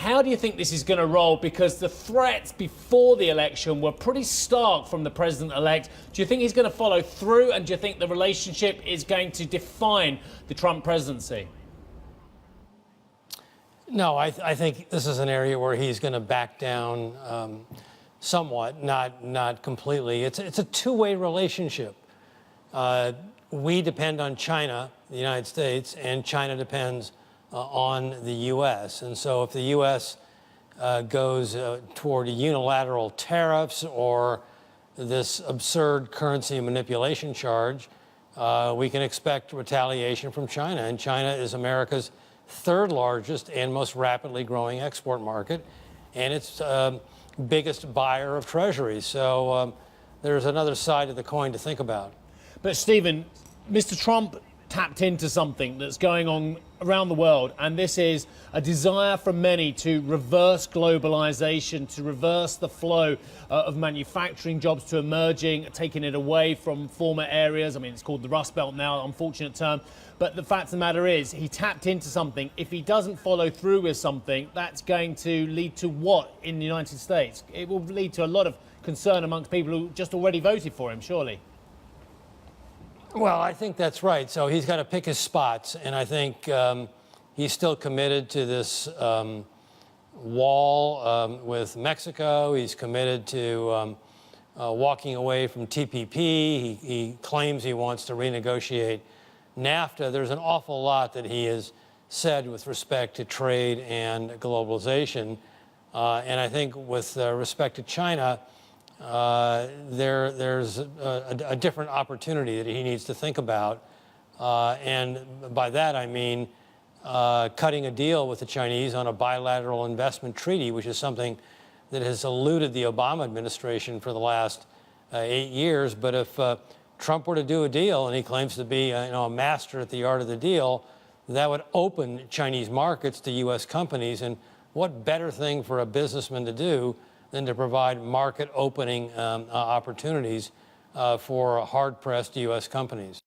how do you think this is going to roll? Because the threats before the election were pretty stark from the president-elect. Do you think he's going to follow through, and do you think the relationship is going to define the Trump presidency? No, I think this is an area where he's going to back down somewhat, not completely. It's a two-way relationship. We depend on China, the United States, and China depends on the U.S. And so if the U.S. goes toward unilateral tariffs or this absurd currency manipulation charge, we can expect retaliation from China. And China is America's third largest and most rapidly growing export market, and its biggest buyer of treasuries. So there's another side of the coin to think about. But Stephen, Mr. Trump tapped into something that's going on around the world, and this is a desire from many to reverse globalization, to reverse the flow of manufacturing jobs to emerging, taking it away from former areas. I mean, it's called the Rust Belt now, unfortunate term. But the fact of the matter is, he tapped into something. If he doesn't follow through with something, that's going to lead to what in the United States? It will lead to a lot of concern amongst people who just already voted for him, surely. Well, I think that's right. So he's got to pick his spots, and I think he's still committed to this wall with Mexico. He's committed to walking away from TPP. He claims he wants to renegotiate NAFTA. There's an awful lot that he has said with respect to trade and globalization. And I think with respect to China, there's a different opportunity that he needs to think about. And by that, I mean cutting a deal with the Chinese on a bilateral investment treaty, which is something that has eluded the Obama administration for the last 8 years. But if Trump were to do a deal, and he claims to be a master at the art of the deal, that would open Chinese markets to U.S. companies. And what better thing for a businessman to do than to provide market opening opportunities for hard-pressed U.S. companies?